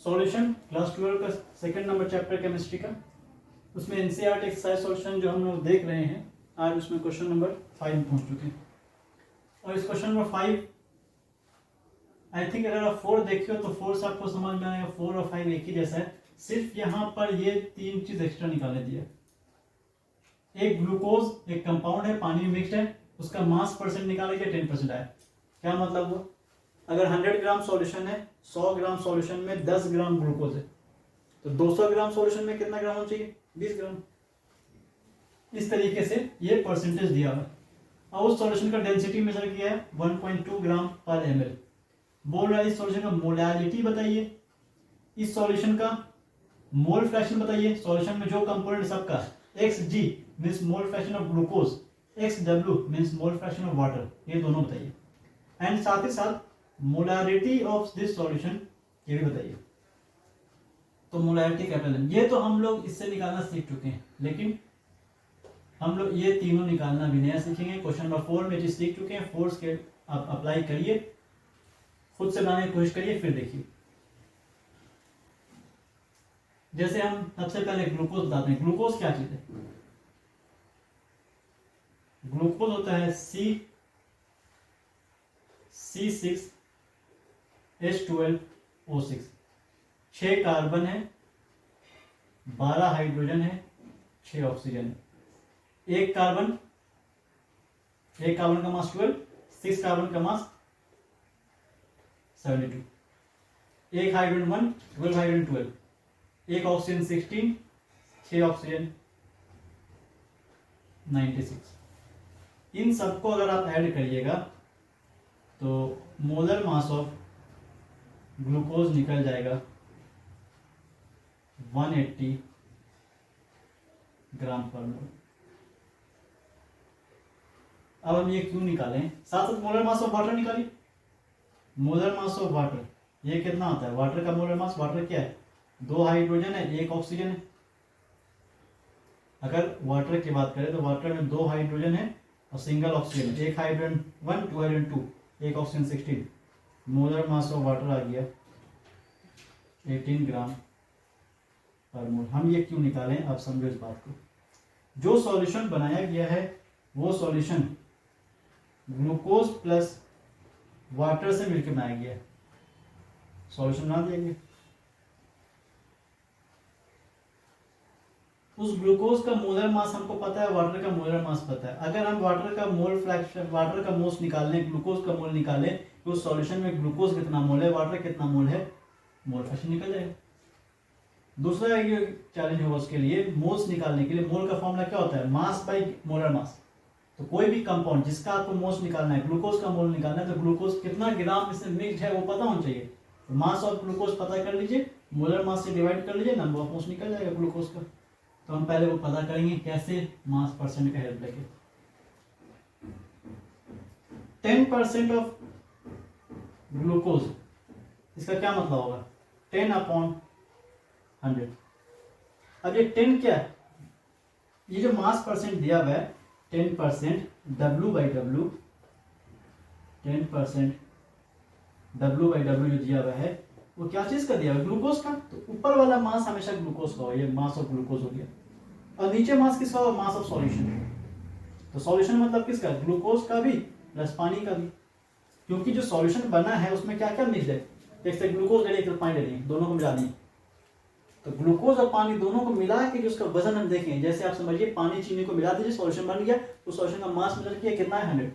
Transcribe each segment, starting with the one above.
Solution class 12 का second number chapter chemistry का, उसमें एनसीईआरटी एक्सरसाइज सॉल्यूशन जो हम लोग देख रहे हैं, आज उसमें क्वेश्चन नंबर 5 में पहुंच चुके हैं। और इस क्वेश्चन नंबर 5 आई थिंक अगर आप 4 देखिए तो 4 से आपको समझ में आएगा 4 और 5 एक ही जैसा है, सिर्फ यहाँ पर ये 3 चीज एक्स्ट्रा निकाले दिए। एक ग्लूकोज एक कंपाउंड है, पानी में मिक्स्ड है, उसका मास परसेंट निकाला गया 10% आया। क्या मतलब हुआ? अगर 100 ग्राम सॉल्यूशन है, 100 ग्राम सॉल्यूशन में 10 ग्राम ग्लूकोज है, तो 200 ग्राम सॉल्यूशन में कितना ग्राम होना चाहिए? 20 ग्राम। इस तरीके से ये परसेंटेज दिया हुआ है। और उस सॉल्यूशन का डेंसिटी मेजर किया है 1.2 ग्राम पर ml। बोल रहा है इस सॉल्यूशन का मोलारिटी बताइए, इस सॉल्यूशन का मोल फ्रैक्शन बताइए, सॉल्यूशन में जो कंपोनेंट सबका, Xg means mole fraction of glucose, XW means mole fraction of water, ये दोनों बताइए। एंड साथ ही साथ मोलारिटी ऑफ दिस सॉल्यूशन ये भी बताइए। तो मोलारिटी कैपिटल M, ये तो हम लोग इससे निकालना सीख चुके हैं, लेकिन हम लोग ये तीनों निकालना भी नया सीखेंगे। क्वेश्चन नंबर 4 में चीज सीख चुके हैं, फोर्स के आप अप्लाई करिए, खुद से बनाने की कोशिश करिए, फिर देखिए। जैसे हम सबसे पहले ग्लूकोज बताते हैं। ग्लूकोज क्या चीज है? ग्लूकोज होता है C6H12O6, 6 कार्बन है, 12 हाइड्रोजन है, 6 ऑक्सीजन है। एक कार्बन का मास 12, 6 कार्बन का मास 72, एक हाइड्रोजन 1, 12 हाइड्रोजन 12, एक ऑक्सीजन 16, 6 ऑक्सीजन 96। इन सबको अगर आप ऐड करिएगा तो मोलर मास ऑफ ग्लूकोज निकल जाएगा 180 ग्राम पर मोल। अब हम ये क्यों निकालें? साथ साथ मोलर मास ऑफ वाटर निकालिए। मोलर मास ऑफ वाटर ये कितना आता है? वाटर का मोलर मास, वाटर क्या है? 2 हाइड्रोजन है, 1 ऑक्सीजन है। अगर वाटर की बात करें तो वाटर में 2 हाइड्रोजन है और single oxygen, 1 hydrogen 1, 2 hydrogen 2, 1 oxygen 16। Molar mass of water आ गया 18 ग्राम पर मोल। हम ये क्यों निकालें, आप समझो इस बात को। जो सॉल्यूशन बनाया गया है वो सॉल्यूशन ग्लूकोज प्लस वाटर से मिलकर बनाया गया है। सॉल्यूशन बना दिया गया, उस ग्लूकोज का मोलर मास हमको पता है, वाटर का मोलर मास पता है। अगर हम वाटर का मोल फ्रैक्शन, वाटर का मोल निकालें, ग्लूकोज का मोल निकालें, तो उस सॉल्यूशन में ग्लूकोज कितना मोल है, वाटर कितना मोल है, मोल फ्रैक्शन निकल जाएगा। दूसरा चैलेंज होगा उसके लिए, मोल्स निकालने के लिए। मोल का फॉर्मूला क्या होता है? Mass by molar mass. तो कोई भी कंपाउंड जिसका आपको मोल्स निकालना है, ग्लूकोज का मोल निकालना है, तो ग्लूकोज कितना ग्राम इसमें मिक्स्ड है वो पता होना चाहिए। तो मास ऑफ ग्लूकोज पता कर लीजिए, मोलर मास से डिवाइड कर लीजिए, नंबर ऑफ मोल्स निकल जाएगा ग्लूकोज का। तो हम पहले वो पता करेंगे कैसे, मास परसेंट का हेल्प लेके। 10% ऑफ ग्लूकोज, इसका क्या मतलब होगा? 10/100। अब ये 10 क्या है? ये जो मास परसेंट दिया हुआ है 10% W/W, 10% W/W जो दिया हुआ है वो क्या चीज का दिया हुआ है? ग्लूकोज का। तो ऊपर वाला मास हमेशा ग्लूकोज का हो, ये मास ऑफ ग्लूकोज हो गया। और नीचे मास किसका हो? Mass of solution. तो सॉल्यूशन मतलब किसका? ग्लूकोज का भी प्लस पानी का भी, क्योंकि जो सॉल्यूशन बना है उसमें क्या क्या मिक्स है। जैसे ग्लूकोज ले लिया, पानी ले लिया, दोनों को मिला दें, तो ग्लूकोज और पानी दोनों को मिला के जो उसका वजन हम देखें, जैसे आप समझिए पानी चीनी को मिला दीजिए, सॉल्यूशन बन गया, तो सॉल्यूशन का मास मेजर किया, कितना है? 100।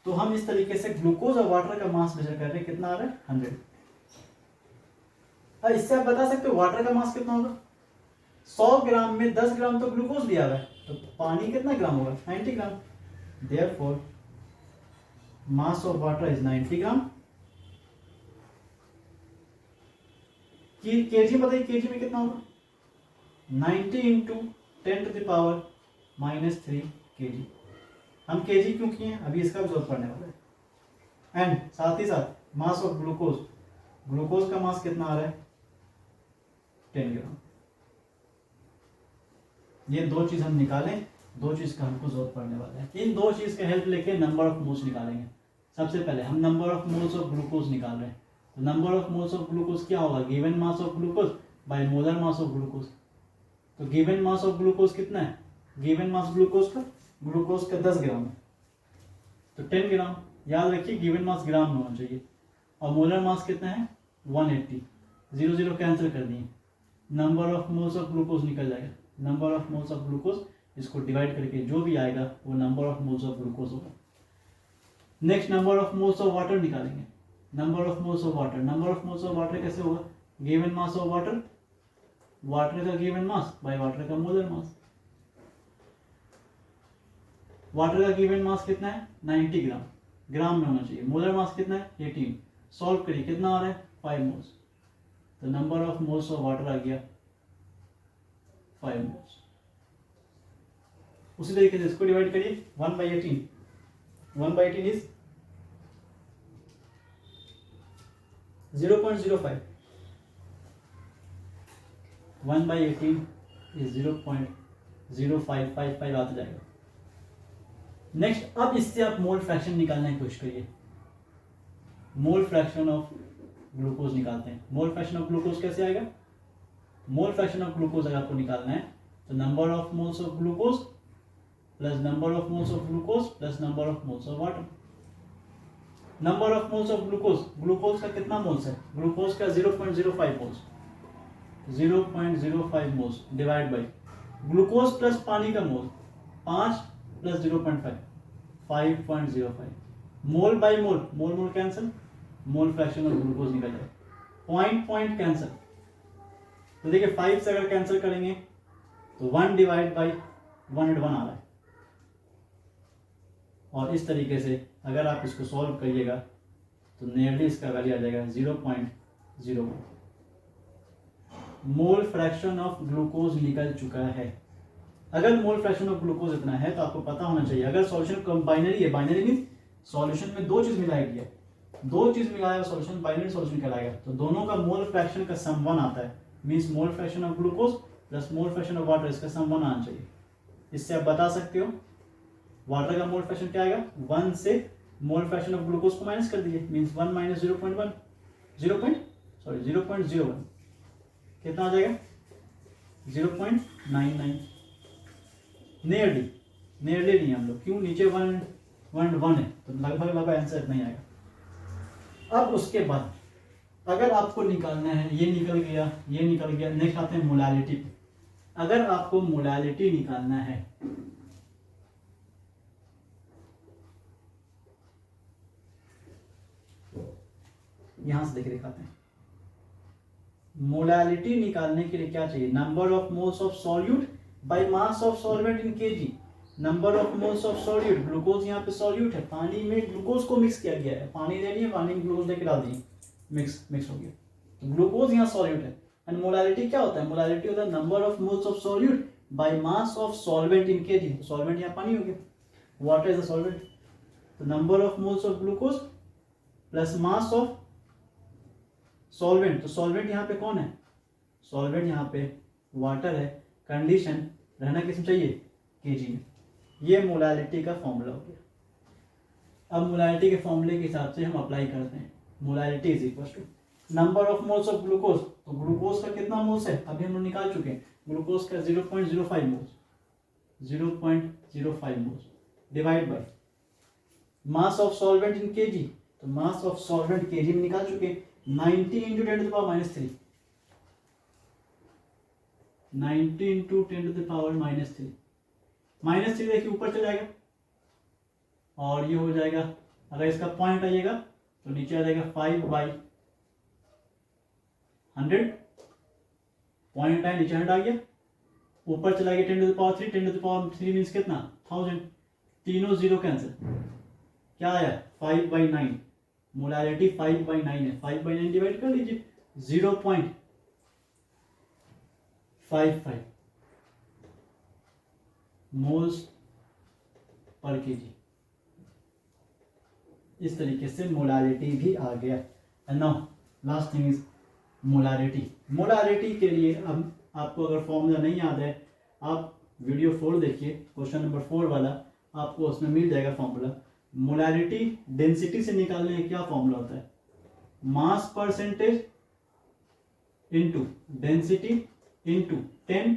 तो हम इस तरीके से ग्लूकोज और वाटर का मास मेजर कर रहे हैं, कितना आ रहा है? 100। अब इससे आप बता सकते हो वाटर का मास कितना होगा। 100 ग्राम में 10 ग्राम तो ग्लूकोज दिया हुआ है, तो पानी कितना ग्राम होगा? 90 gram. Therefore mass of water is 90 gram. KG बताइए, केजी में कितना होगा? 90 इंटू 10⁻³ kg। हम केजी क्यों किए हैं, अभी इसका भी जरूरत पड़ने वाला है। एंड साथ ही साथ मास ऑफ ग्लूकोज, ग्लूकोज का मास कितना आ रहा है? 10 ग्राम। ये दो चीज हम निकालें, दो चीज का हमको जरूरत पड़ने वाला है। इन दो चीज का हेल्प लेके नंबर ऑफ मोल्स निकालेंगे। सबसे पहले हम number of moles of glucose निकाल रहे हैं। तो number of moles of glucose क्या होगा, given mass of glucose by molar mass of glucose. तो गिवन मास ऑफ ग्लूकोज कितना है, गिवन मास ग्लूकोज का 10 ग्राम है, तो 10 ग्राम। याद रखिए गिवन मास ग्राम में होना चाहिए। और मोलर मास कितना है 180, 0 0 कैंसिल कर दिए, number of moles of glucose निकल जाएगा। Number of moles of glucose, इसको डिवाइड करके जो भी आएगा वो number of moles of glucose होगा। Next number of moles of water निकालेंगे। Number of moles of water, number of moles of water कैसे होगा, given mass of water, water का गिवन मास बाय वाटर का मोलर मास। वाटर का given mass कितना है 90 ग्राम, ग्राम में होना चाहिए। मोलर मास कितना है 18। सॉल्व करिए कितना आ रहा है 5 मोल्स, तो number of moles of water आ गया 5 मोल्स। उसी तरीके से इसको डिवाइड करिए 1/18, 1/18 इज 0.05, 1/18 इज 0.0555 आता जाएगा। नेक्स्ट अब इससे आप मोल फ्रैक्शन निकालने की कोशिश करिए। मोल फ्रैक्शन ऑफ ग्लूकोज निकालते हैं। मोल फ्रैक्शन ऑफ ग्लूकोज कैसे आएगा, मोल फ्रैक्शन ऑफ ग्लूकोज अगर आपको निकालना है तो number of moles of glucose plus number of moles of glucose plus number of moles of water. Number of moles of glucose, glucose का कितना moles है, ग्लूकोज का 0.05 moles, 0.05 moles divide by glucose plus पानी का मोल 5 plus 0.5, 5.05 mole by mole, mole mole cancel, mole fraction of glucose निकल जाए, point point cancel. तो देखिए 5 से अगर कैंसिल करेंगे तो 1 डिवाइड बाई 101 आ रहा है। और इस तरीके से अगर आप इसको सॉल्व करिएगा तो नियरली इसका वैल्यू आ जाएगा 0.01। मोल फ्रैक्शन ऑफ ग्लूकोज निकल चुका है। अगर मोल फ्रैक्शन ऑफ ग्लूकोज इतना है तो आपको पता होना चाहिए, अगर सॉल्यूशन बाइनरी है, बाइनरी मींस सॉल्यूशन में दो चीज मिलाई गई है, दो चीज मिलाया सॉल्यूशन बाइनरी सॉल्यूशन कहलाएगा। तो दोनों का मोल फ्रैक्शन का सम 1 आता है, means mole fraction of glucose plus mole fraction of water, इसका सम 1 आना चाहिए। इससे आप बता सकते हो वाटर का मोल फ्रैक्शन क्या आएगा, 1 से मोल फ्रैक्शन ऑफ ग्लूकोज को माइनस कर दीजिए, मींस 1 माइनस 0.1, 0.01 कितना आ जाएगा 0.99। नियरली नहीं हम लोग, क्यों, नीचे 1 है तो लगभग आंसर इतना ही आएगा। अब उसके बाद अगर आपको निकालना है, ये निकल गया, ये निकल गया, नेक्स्ट आते हैं मोलालिटी पे। अगर आपको मोलालिटी निकालना है यहां से देखिए दिखाते हैं। मोलालिटी निकालने के लिए क्या चाहिए, number of moles of solute by mass of solvent in KG. Number of moles of solute, glucose यहाँ पे सॉल्यूट है, पानी में ग्लूकोज को मिक्स किया गया है, पानी ले लिया, पानी में ग्लूकोज लेके डाल दिए, मिक्स हो गया, तो ग्लूकोज यहाँ सॉल्यूट है। एंड मोलालिटी क्या होता है, मोलालिटी होता है number of moles of solute by mass of solvent in KG. Solvent यहाँ पानी हो गया, वाटर इज अ सॉल्वेंट, तो number of moles of glucose plus mass of solvent. तो सॉल्वेंट यहाँ पे कौन है, सॉल्वेंट यहाँ पे वाटर है, कंडीशन रहना किसमें चाहिए, केजी में। ये मोलालिटी का फॉर्मूला हो गया। अब मोलालिटी के फॉर्मूले के हिसाब से हम अप्लाई करते हैं, molality is equal to number of moles of glucose. तो ग्लूकोज का कितना मोल्स है अभी हम लोग निकाल चुके हैं, ग्लूकोज का 0.05 moles, 0.05 moles divide by mass of solvent in KG. तो मास ऑफ सॉल्वेंट केजी में निकाल चुके हैं, 90 into 10 to the power -3, 90 into 10 to the power -3, -3 देखिए ऊपर चला जाएगा और ये हो जाएगा, अगर इसका पॉइंट आइएगा तो नीचे आ जाएगा 5/100, पॉइंट आया नीचे 100 आ गया, ऊपर चला गया 10 to the power 3, 10 to the power 3 means कितना 1000, तीनों जीरो कैंसिल, क्या आया 5/9, मोलालिटी 5/9 है, 5/9 डिवाइड कर लीजिए 0.55 मोल्स पर केजी। इस तरीके से मोलालिटी भी आ गया। And now last thing is molarity. Molarity के लिए अब आपको अगर फॉर्मूला नहीं याद है, आप वीडियो 4 देखिए, क्वेश्चन नंबर 4 वाला, आपको उसमें मिल जाएगा फॉर्मूला। मोलारिटी डेंसिटी से निकालने का क्या फॉर्मूला होता है, mass percentage into density into 10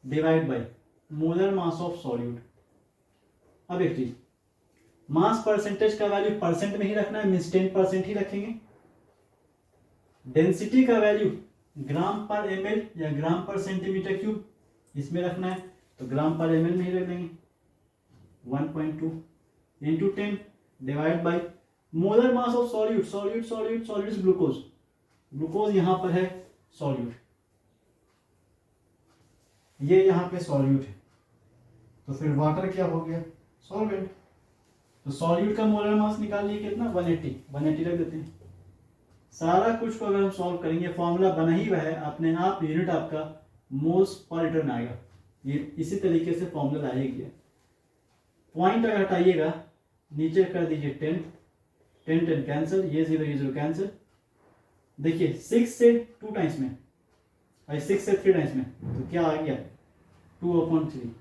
divide by molar mass of solute. अब एक चीज, मास परसेंटेज का वैल्यू परसेंट में ही रखना है, मीन्स 10% ही रखेंगे। डेंसिटी का वैल्यू ग्राम पर ml या ग्राम पर सेंटीमीटर क्यूब इसमें रखना है, तो ग्राम पर ml में ही रख देंगे 1.2 into 10 divide by molar mass of solute. Solute glucose, glucose यहां पर है सॉल्यूट, ये यहां पे सॉल्यूट है, तो फिर वाटर क्या हो गया, सॉल्वेंट। तो सॉल्यूट का मोलर मास निकालिए कितना, 180 रख देते हैं। सारा कुछ को अगर हम सॉल्व करेंगे, फॉर्मूला बना ही हुआ है, अपने आप यूनिट आपका मोल्स पर लीटर में आएगा। ये इसी तरीके से फॉर्मूला लाया गया। पॉइंट अगर हटाइएगा नीचे कर दीजिए 10 कैंसिल, ये 0 कैंसिल। देखिए 6 से 2 टाइम्स में और 6 से 3 टाइम्स में, तो क्या आ गया 2/3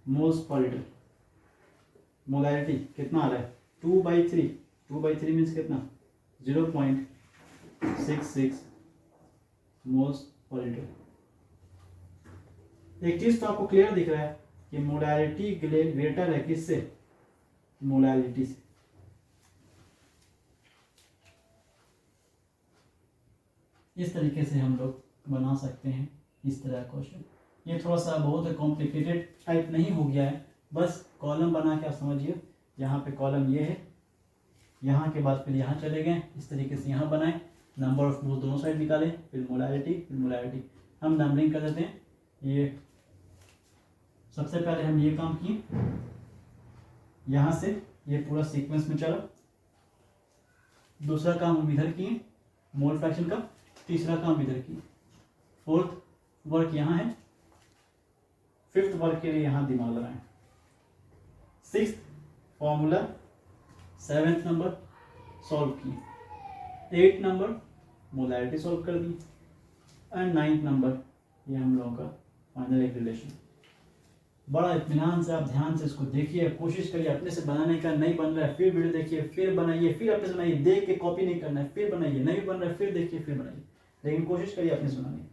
मोल्स पर लीटर। मोलैरिटी कितना आ रहा है 2/3 मीन्स कितना 0.66 मोल्स पर लीटर। एक चीज तो आपको क्लियर दिख रहा है कि मोलैरिटी ग्रेटर है किससे, मोलैरिटी से। इस तरीके से हम लोग बना सकते हैं इस तरह क्वेश्चन। ये थोड़ा सा बहुत कॉम्प्लिकेटेड टाइप नहीं हो गया है, बस कॉलम बना के आप समझिए। यहाँ पे कॉलम ये है, यहाँ के बाद फिर यहाँ चले गए, इस तरीके से यहाँ बनाए, नंबर ऑफ मोल दोनों साइड निकाले, फिर मोलैरिटी हम नंबरिंग कर देते हैं। ये सबसे पहले हम ये काम किए, यहाँ से ये पूरा सीक्वेंस में चला। दूसरा काम हम इधर किए मोल फ्रैक्शन का, तीसरा काम इधर किए, फोर्थ वर्क यहाँ है, फिफ्थ वर्क के लिए यहाँ दिमाग लगाएं, sixth formula, 7th number solve किए, 8th नंबर मोलैरिटी सॉल्व कर दी, एंड 9th नंबर ये हम लोगों का फाइनल एक रिलेशन। बड़ा इत्मीनान से आप ध्यान से इसको देखिए, कोशिश करिए अपने से बनाने का। नहीं बन रहा है फिर वीडियो देखिए, फिर बनाइए, फिर अपने से बनाइए, देख के कॉपी नहीं करना है, फिर बनाइए, नहीं बन रहा है फिर देखिए, फिर बनाइए, लेकिन कोशिश करिए अपने से बनाने की।